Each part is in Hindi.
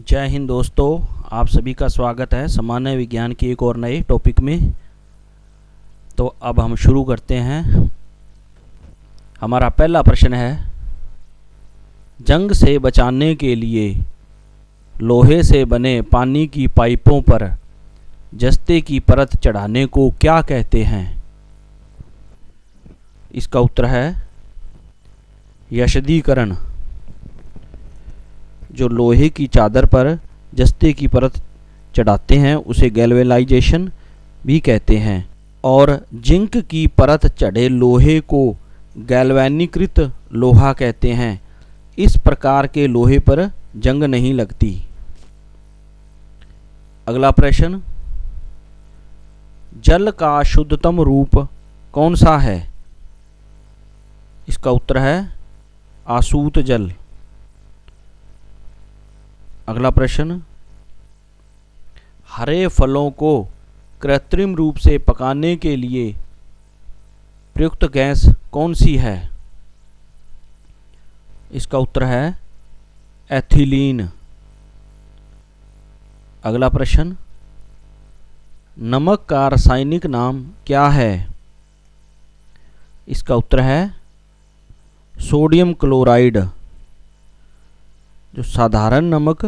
जय हिंद दोस्तों, आप सभी का स्वागत है सामान्य विज्ञान के एक और नए टॉपिक में। तो अब हम शुरू करते हैं। हमारा पहला प्रश्न है, जंग से बचाने के लिए लोहे से बने पानी की पाइपों पर जस्ते की परत चढ़ाने को क्या कहते हैं? इसका उत्तर है यशदीकरण। जो लोहे की चादर पर जस्ते की परत चढ़ाते हैं उसे गैल्वेनाइजेशन भी कहते हैं। और जिंक की परत चढ़े लोहे को गैल्वेनीकृत लोहा कहते हैं। इस प्रकार के लोहे पर जंग नहीं लगती। अगला प्रश्न, जल का शुद्धतम रूप कौन सा है? इसका उत्तर है आसूत जल। अगला प्रश्न, हरे फलों को कृत्रिम रूप से पकाने के लिए प्रयुक्त गैस कौन सी है? इसका उत्तर है एथिलीन। अगला प्रश्न, नमक का रासायनिक नाम क्या है? इसका उत्तर है सोडियम क्लोराइड। जो साधारण नमक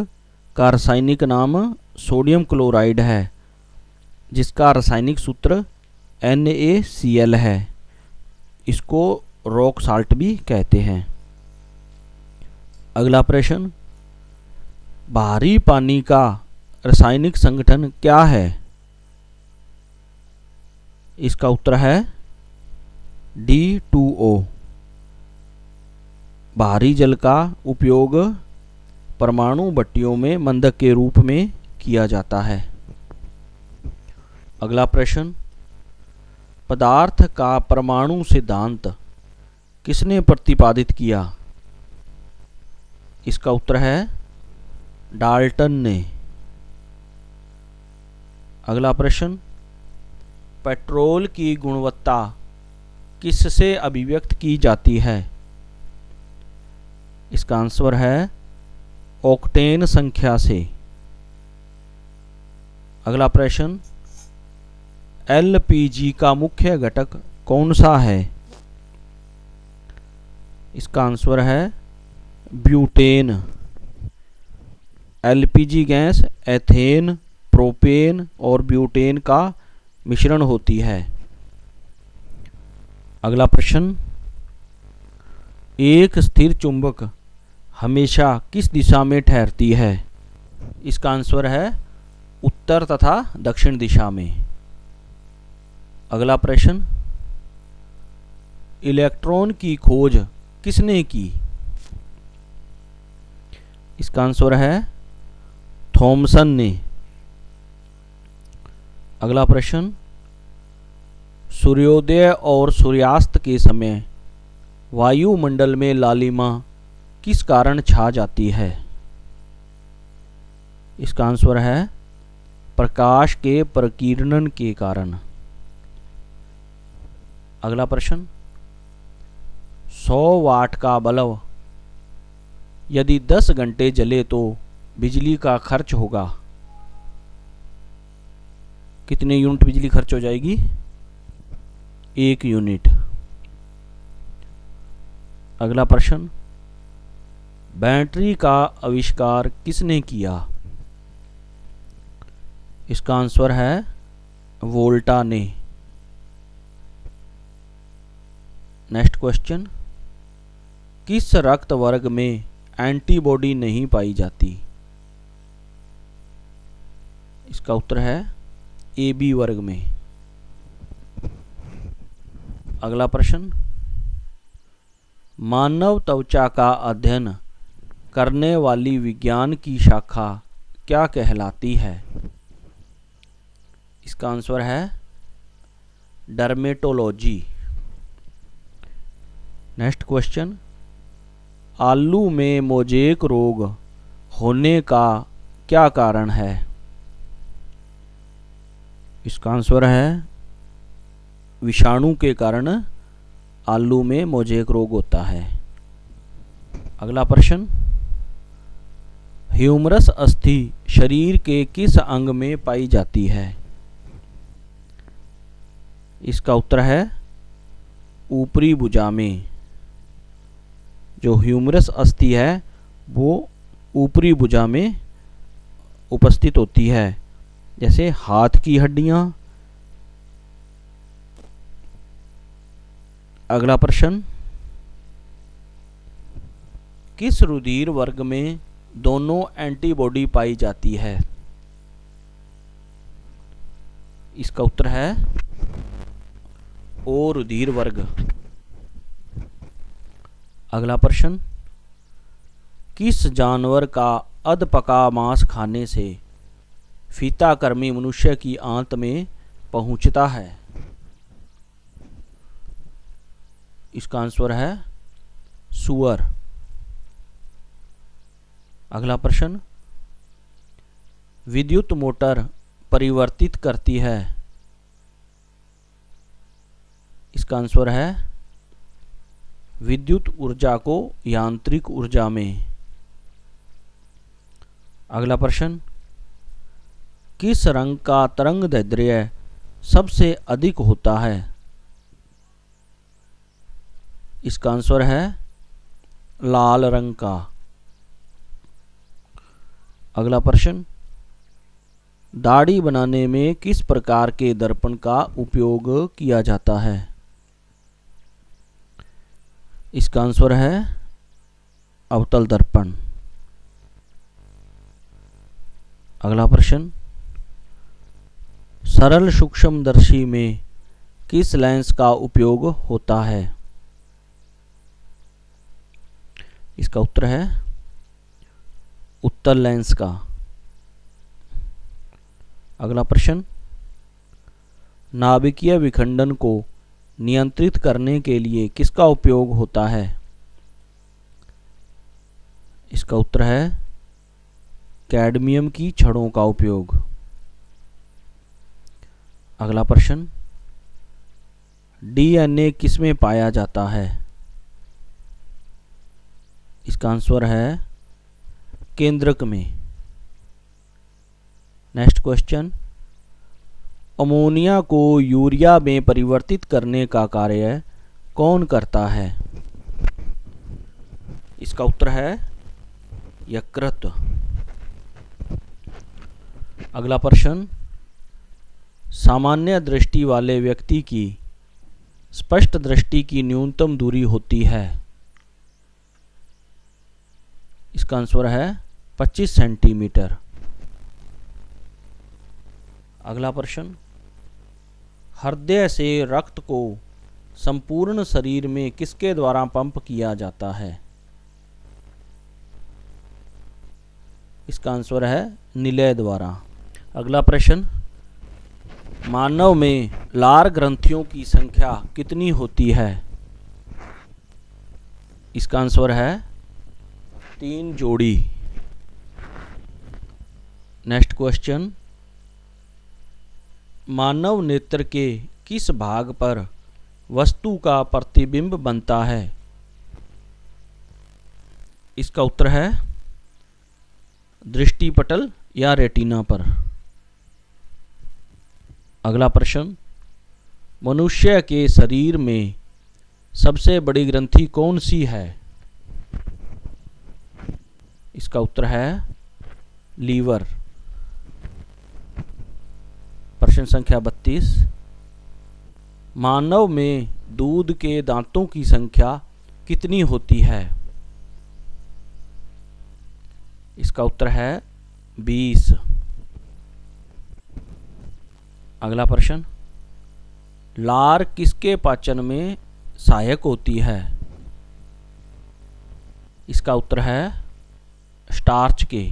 का रासायनिक नाम सोडियम क्लोराइड है, जिसका रासायनिक सूत्र NaCl है। इसको रॉक साल्ट भी कहते हैं। अगला प्रश्न, भारी पानी का रासायनिक संगठन क्या है? इसका उत्तर है D2O। भारी जल का उपयोग परमाणु भट्टियों में मंदक के रूप में किया जाता है। अगला प्रश्न, पदार्थ का परमाणु सिद्धांत किसने प्रतिपादित किया? इसका उत्तर है डाल्टन ने। अगला प्रश्न, पेट्रोल की गुणवत्ता किससे अभिव्यक्त की जाती है? इसका आंसर है ऑक्टेन संख्या से। अगला प्रश्न, LPG का मुख्य घटक कौन सा है? इसका आंसर है butane. LPG gas ethane, propane और ब्यूटेन का मिश्रण होती है। अगला प्रश्न, एक स्थिर चुंबक हमेशा किस दिशा में ठहरती है? इसका आंसर है उत्तर तथा दक्षिण दिशा में। अगला प्रश्न, इलेक्ट्रॉन की खोज किसने की? इसका आंसर है थॉमसन ने। अगला प्रश्न, सूर्योदय और सूर्यास्त के समय वायुमंडल में लालिमा किस कारण छा जाती है? इसका आंसर है प्रकाश के प्रकीर्णन के कारण। अगला प्रश्न, 100 वाट का बल्ब यदि 10 घंटे जले तो बिजली का खर्च होगा? कितने यूनिट बिजली खर्च हो जाएगी? 1 यूनिट। अगला प्रश्न, बैटरी का आविष्कार किसने किया? इसका आंसर है वोल्टा ने। नेक्स्ट क्वेश्चन, किस रक्त वर्ग में एंटीबॉडी नहीं पाई जाती? इसका उत्तर है AB वर्ग में। अगला प्रश्न, मानव त्वचा का अध्ययन करने वाली विज्ञान की शाखा क्या कहलाती है? इसका आंसर है डर्मेटोलॉजी। नेक्स्ट क्वेश्चन, आलू में मोजेक रोग होने का क्या कारण है? इसका आंसर है विषाणु के कारण आलू में मोजेक रोग होता है। अगला प्रश्न, ह्यूमरस अस्थि शरीर के किस अंग में पाई जाती है? इसका उत्तर है ऊपरी भुजा में। जो ह्यूमरस अस्थि है वो ऊपरी भुजा में उपस्थित होती है, जैसे हाथ की हड्डियां। अगला प्रश्न, किस रुधिर वर्ग में दोनों एंटीबॉडी पाई जाती है? इसका उत्तर है ओ रुधिर वर्ग। अगला प्रश्न, किस जानवर का अधपका मांस खाने से फीताकृमि मनुष्य की आंत में पहुंचता है? इसका आंसर है सूअर। अगला प्रश्न, विद्युत मोटर परिवर्तित करती है? इसका आंसर है विद्युत ऊर्जा को यांत्रिक ऊर्जा में। अगला प्रश्न, किस रंग का तरंगदैर्ध्य सबसे अधिक होता है? इसका आंसर है लाल रंग का। अगला प्रश्न, दाढ़ी बनाने में किस प्रकार के दर्पण का उपयोग किया जाता है? इसका आंसर है अवतल दर्पण। अगला प्रश्न, सरल सूक्ष्मदर्शी में किस लेंस का उपयोग होता है? इसका उत्तर है उत्तल लेंस का। अगला प्रश्न, नाभिकीय विखंडन को नियंत्रित करने के लिए किसका उपयोग होता है? इसका उत्तर है कैडमियम की छड़ों का उपयोग। अगला प्रश्न, डीएनए किसमें पाया जाता है? इसका आंसर है केंद्रक में। नेक्स्ट क्वेश्चन, अमोनिया को यूरिया में परिवर्तित करने का कार्य कौन करता है? इसका उत्तर है यकृत। अगला प्रश्न, सामान्य दृष्टि वाले व्यक्ति की स्पष्ट दृष्टि की न्यूनतम दूरी होती है? इसका आंसर है 25 सेंटीमीटर। अगला प्रश्न, हृदय से रक्त को संपूर्ण शरीर में किसके द्वारा पंप किया जाता है? इसका आंसर है निलय द्वारा। अगला प्रश्न, मानव में लार ग्रंथियों की संख्या कितनी होती है? इसका आंसर है 3 जोड़ी। नेक्स्ट क्वेश्चन, मानव नेत्र के किस भाग पर वस्तु का प्रतिबिंब बनता है? इसका उत्तर है दृष्टिपटल या रेटिना पर। अगला प्रश्न, मनुष्य के शरीर में सबसे बड़ी ग्रंथि कौन सी है? इसका उत्तर है लीवर। प्रश्न संख्या 32, मानव में दूध के दांतों की संख्या कितनी होती है? इसका उत्तर है 20। अगला प्रश्न, लार किसके पाचन में सहायक होती है? इसका उत्तर है स्टार्च के।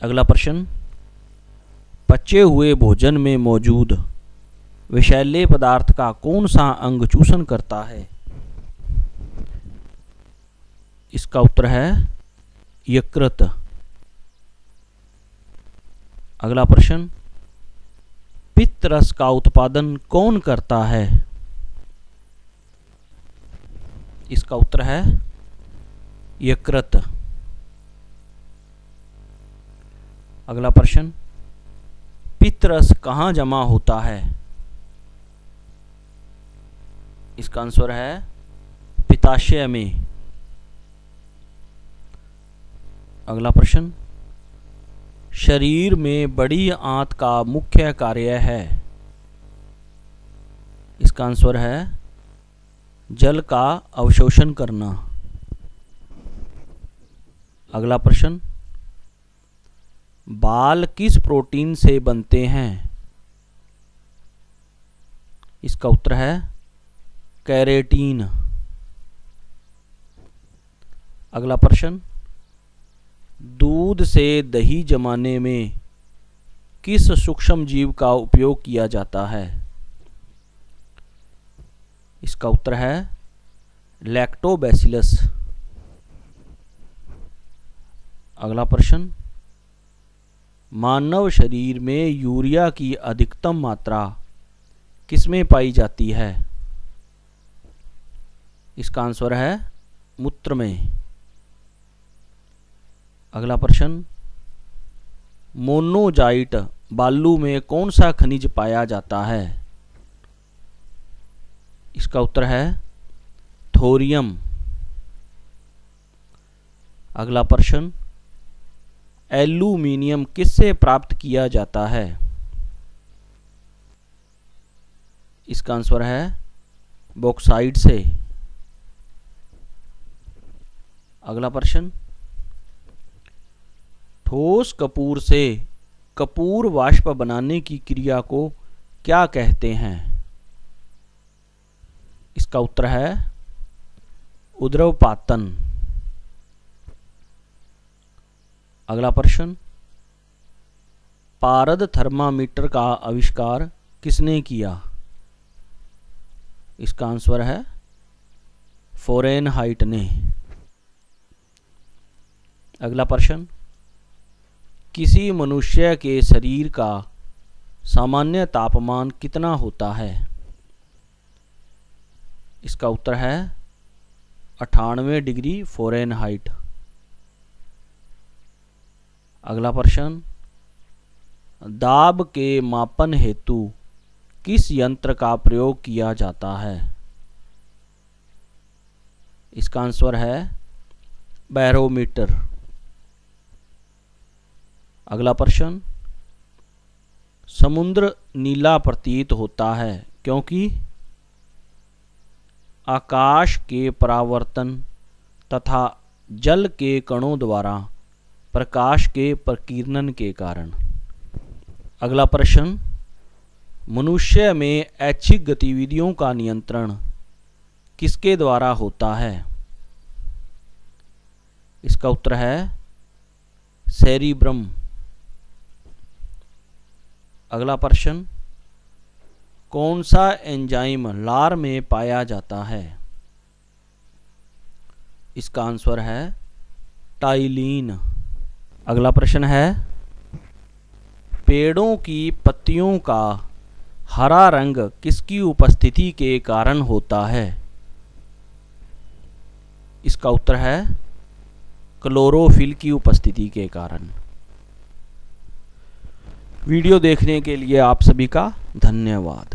अगला प्रश्न, पचे हुए भोजन में मौजूद विषैले पदार्थ का कौन सा अंग चूषण करता है? इसका उत्तर है यकृत। अगला प्रश्न, पित्त रस का उत्पादन कौन करता है? इसका उत्तर है यकृत। अगला प्रश्न, पित्तरस कहाँ जमा होता है? इसका आंसर है पित्ताशय में। अगला प्रश्न, शरीर में बड़ी आंत का मुख्य कार्य है? इसका आंसर है जल का अवशोषण करना। अगला प्रश्न, बाल किस प्रोटीन से बनते हैं? इसका उत्तर है केराटिन। अगला प्रश्न, दूध से दही जमाने में किस सूक्ष्म जीव का उपयोग किया जाता है? इसका उत्तर है लैक्टोबैसिलस। अगला प्रश्न, मानव शरीर में यूरिया की अधिकतम मात्रा किसमें पाई जाती है? इसका आंसर है मूत्र में। अगला प्रश्न, मोनोजाइट बालू में कौन सा खनिज पाया जाता है? इसका उत्तर है थोरियम। अगला प्रश्न, एल्यूमीनियम किससे प्राप्त किया जाता है? इसका आंसर है बॉक्साइट से। अगला प्रश्न, ठोस कपूर से कपूर वाष्प बनाने की क्रिया को क्या कहते हैं? इसका उत्तर है उद्रवपातन। अगला प्रश्न, पारद थर्मामीटर का आविष्कार किसने किया? इसका आंसर है फ़ारेनहाइट ने। अगला प्रश्न, किसी मनुष्य के शरीर का सामान्य तापमान कितना होता है? इसका उत्तर है 98 डिग्री फ़ारेनहाइट। अगला प्रश्न, दाब के मापन हेतु किस यंत्र का प्रयोग किया जाता है? इसका आंसर है बैरोमीटर। अगला प्रश्न, समुद्र नीला प्रतीत होता है क्योंकि आकाश के परावर्तन तथा जल के कणों द्वारा प्रकाश के प्रकीर्णन के कारण। अगला प्रश्न, मनुष्य में ऐच्छिक गतिविधियों का नियंत्रण किसके द्वारा होता है? इसका उत्तर है सेरिब्रम। अगला प्रश्न, कौन सा एंजाइम लार में पाया जाता है? इसका आंसर है टाइलिन। अगला प्रश्न है, पेड़ों की पत्तियों का हरा रंग किसकी उपस्थिति के कारण होता है? इसका उत्तर है क्लोरोफिल की उपस्थिति के कारण। वीडियो देखने के लिए आप सभी का धन्यवाद।